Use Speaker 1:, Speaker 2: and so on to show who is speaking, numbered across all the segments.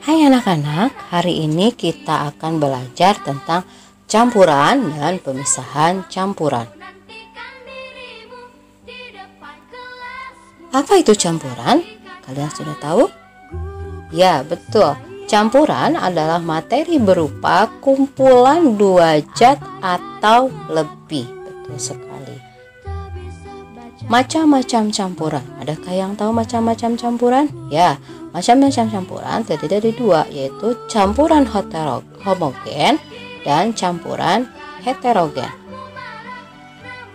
Speaker 1: Hai anak-anak, hari ini kita akan belajar tentang campuran dan pemisahan campuran. Apa itu campuran? Kalian sudah tahu? Ya, betul. Campuran adalah materi berupa kumpulan dua zat atau lebih. Betul sekali. Macam-macam campuran. Adakah yang tahu macam-macam campuran? Ya, macam-macam campuran terdiri dari dua, yaitu campuran homogen dan campuran heterogen.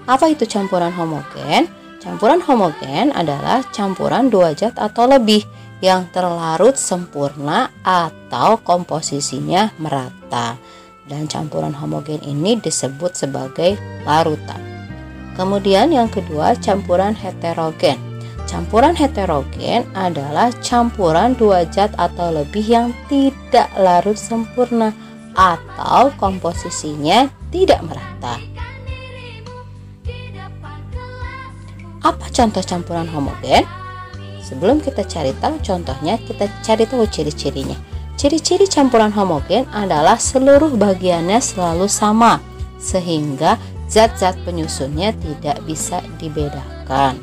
Speaker 1: Apa itu campuran homogen? Campuran homogen adalah campuran dua zat atau lebih yang terlarut sempurna atau komposisinya merata. Dan campuran homogen ini disebut sebagai larutan. Kemudian yang kedua, campuran heterogen. Campuran heterogen adalah campuran dua zat atau lebih yang tidak larut sempurna atau komposisinya tidak merata. Apa contoh campuran homogen? Sebelum kita cari tahu contohnya, kita cari tahu ciri-cirinya. Ciri-ciri campuran homogen adalah seluruh bagiannya selalu sama, sehingga zat-zat penyusunnya tidak bisa dibedakan.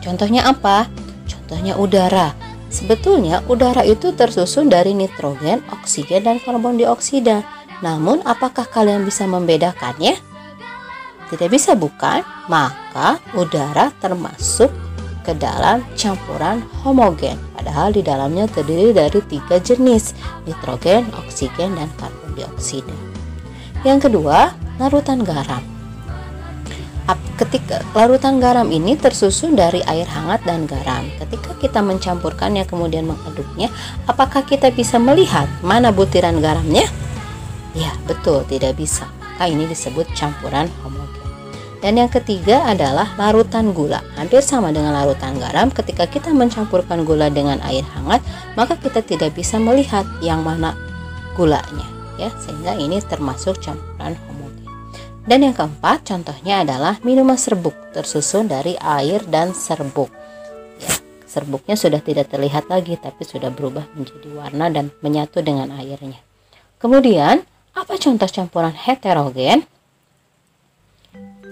Speaker 1: Contohnya apa? Contohnya udara. Sebetulnya udara itu tersusun dari nitrogen, oksigen, dan karbon dioksida. Namun apakah kalian bisa membedakannya? Tidak bisa, bukan? Maka udara termasuk ke dalam campuran homogen. Padahal di dalamnya terdiri dari 3 jenis, nitrogen, oksigen, dan karbon dioksida. Yang kedua, larutan garam. Ketika larutan garam ini tersusun dari air hangat dan garam. Ketika kita mencampurkannya kemudian mengaduknya, apakah kita bisa melihat mana butiran garamnya? Ya, betul, tidak bisa. Maka ini disebut campuran homogen. Dan yang ketiga adalah larutan gula. Hampir sama dengan larutan garam. Ketika kita mencampurkan gula dengan air hangat, maka kita tidak bisa melihat yang mana gulanya, ya, sehingga ini termasuk campuran homogen. Dan yang keempat contohnya adalah minuman serbuk, tersusun dari air dan serbuk. Ya, serbuknya sudah tidak terlihat lagi tapi sudah berubah menjadi warna dan menyatu dengan airnya. Kemudian, apa contoh campuran heterogen?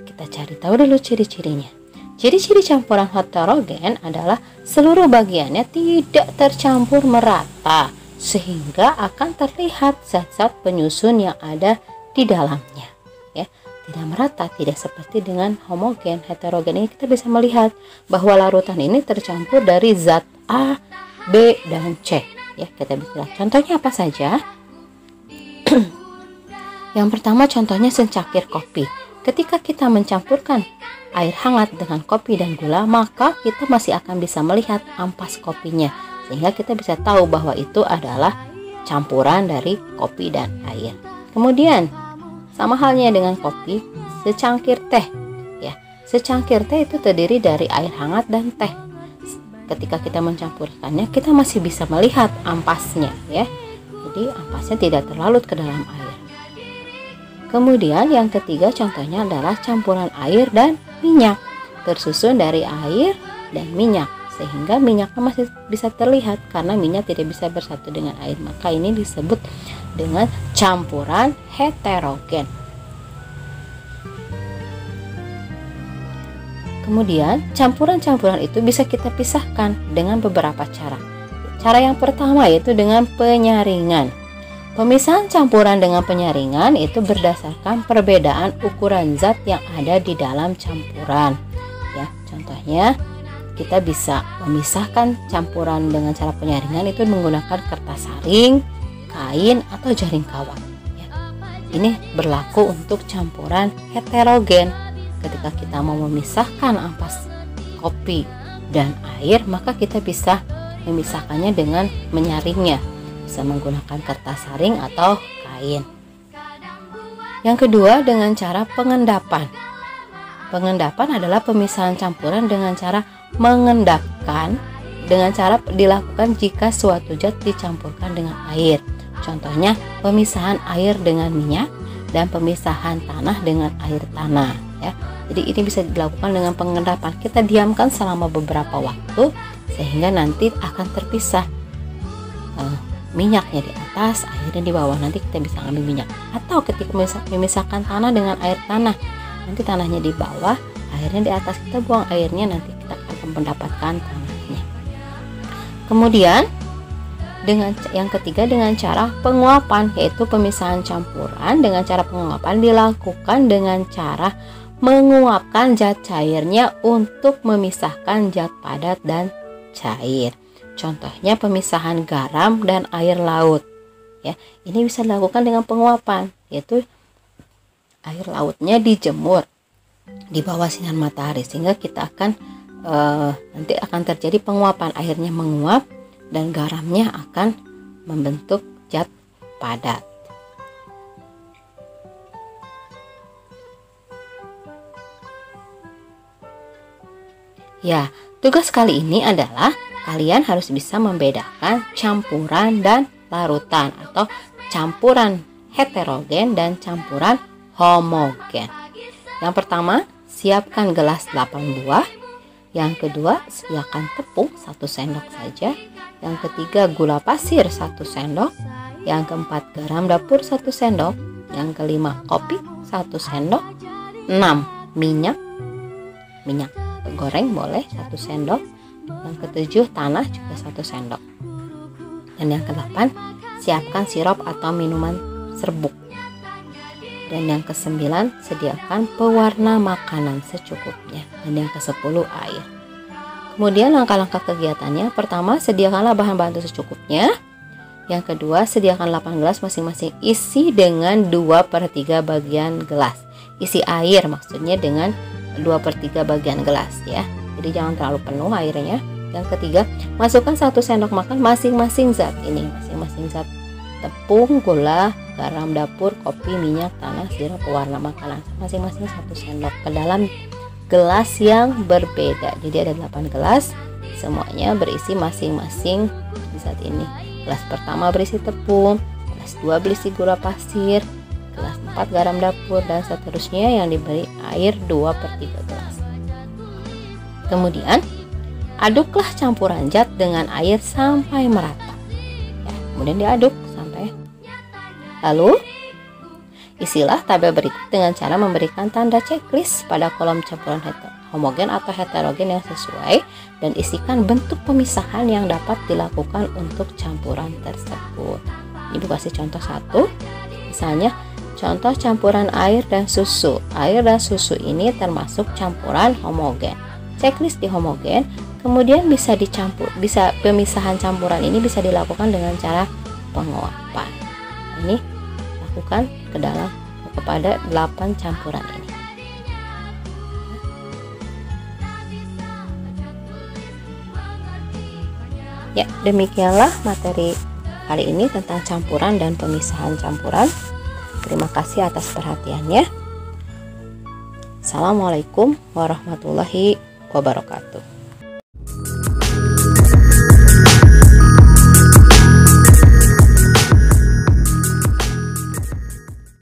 Speaker 1: Kita cari tahu dulu ciri-cirinya. Ciri-ciri campuran heterogen adalah seluruh bagiannya tidak tercampur merata, sehingga akan terlihat zat-zat penyusun yang ada di dalamnya. Ya, tidak merata, tidak seperti dengan homogen. Heterogen ini kita bisa melihat bahwa larutan ini tercampur dari zat A, B, dan C. Ya, kita bisa lihat. Contohnya apa saja? Yang pertama contohnya secangkir kopi. Ketika kita mencampurkan air hangat dengan kopi dan gula, maka kita masih akan bisa melihat ampas kopinya, sehingga kita bisa tahu bahwa itu adalah campuran dari kopi dan air. Kemudian sama halnya dengan kopi, secangkir teh. Ya, secangkir teh itu terdiri dari air hangat dan teh. Ketika kita mencampurkannya, kita masih bisa melihat ampasnya, ya. Jadi ampasnya tidak terlarut ke dalam air. Kemudian yang ketiga contohnya adalah campuran air dan minyak, tersusun dari air dan minyak, sehingga minyaknya masih bisa terlihat karena minyak tidak bisa bersatu dengan air. Maka ini disebut dengan campuran heterogen. Kemudian campuran-campuran itu bisa kita pisahkan dengan beberapa cara. Cara yang pertama yaitu dengan penyaringan. Pemisahan campuran dengan penyaringan itu berdasarkan perbedaan ukuran zat yang ada di dalam campuran. Ya, contohnya kita bisa memisahkan campuran dengan cara penyaringan itu menggunakan kertas saring, kain, atau jaring kawat. Ya. Ini berlaku untuk campuran heterogen. Ketika kita mau memisahkan ampas kopi dan air, maka kita bisa memisahkannya dengan menyaringnya. bisa menggunakan kertas saring atau kain. Yang kedua, dengan cara pengendapan. Pengendapan adalah pemisahan campuran dengan cara mengendapkan, dengan cara dilakukan jika suatu zat dicampurkan dengan air. Contohnya pemisahan air dengan minyak dan pemisahan tanah dengan air tanah, ya. Jadi ini bisa dilakukan dengan pengendapan. Kita diamkan selama beberapa waktu sehingga nanti akan terpisah. Minyaknya di atas, airnya di bawah. Nanti kita bisa ambil minyak. Atau ketika memisahkan tanah dengan air tanah, nanti tanahnya di bawah, airnya di atas. Kita buang airnya, nanti kita akan mendapatkan tanahnya. Kemudian yang ketiga, dengan cara penguapan, yaitu pemisahan campuran. Dengan cara penguapan dilakukan dengan cara menguapkan zat cairnya untuk memisahkan zat padat dan cair. Contohnya pemisahan garam dan air laut, ya. Ini bisa dilakukan dengan penguapan, yaitu air lautnya dijemur di bawah sinar matahari sehingga kita akan nanti akan terjadi penguapan. Airnya menguap dan garamnya akan membentuk zat padat. Ya, tugas kali ini adalah kalian harus bisa membedakan campuran dan larutan, atau campuran heterogen dan campuran homogen. Yang pertama, siapkan gelas 8 buah. Yang kedua, sediakan tepung 1 sendok saja. Yang ketiga, gula pasir 1 sendok. Yang keempat, garam dapur 1 sendok. Yang kelima, kopi 1 sendok. 6, minyak goreng boleh 1 sendok. Yang ketujuh, tanah juga 1 sendok. Dan yang ke-8, siapkan sirup atau minuman serbuk. Dan yang ke-9, sediakan pewarna makanan secukupnya. Dan yang ke-10, air. Kemudian langkah-langkah kegiatannya: pertama, sediakanlah bahan baku secukupnya. Yang kedua, sediakan 8 gelas masing-masing, isi dengan 2/3 bagian gelas. Isi air maksudnya dengan 2/3 bagian gelas, ya. Jadi jangan terlalu penuh airnya. Yang ketiga, masukkan 1 sendok makan masing-masing zat ini, masing-masing zat: tepung, gula, garam dapur, kopi, minyak, tanah, sirup, pewarna makanan, masing-masing 1 sendok ke dalam gelas yang berbeda. Jadi ada 8 gelas, semuanya berisi masing-masing zat ini. Gelas pertama berisi tepung, gelas 2 berisi gula pasir, gelas 4 garam dapur, dan seterusnya yang diberi air 2/3 gelas. Kemudian aduklah campuran zat dengan air sampai merata, ya. Kemudian diaduk sampai. Lalu isilah tabel berikut dengan cara memberikan tanda checklist pada kolom campuran homogen atau heterogen yang sesuai, dan isikan bentuk pemisahan yang dapat dilakukan untuk campuran tersebut. Ibu kasih contoh 1. Misalnya contoh campuran air dan susu. Air dan susu ini termasuk campuran homogen. Checklist di homogen, kemudian bisa pemisahan campuran ini bisa dilakukan dengan cara penguapan. Ini lakukan kepada 8 campuran ini. Ya, demikianlah materi kali ini tentang campuran dan pemisahan campuran. Terima kasih atas perhatiannya. Assalamualaikum warahmatullahi wabarakatuh.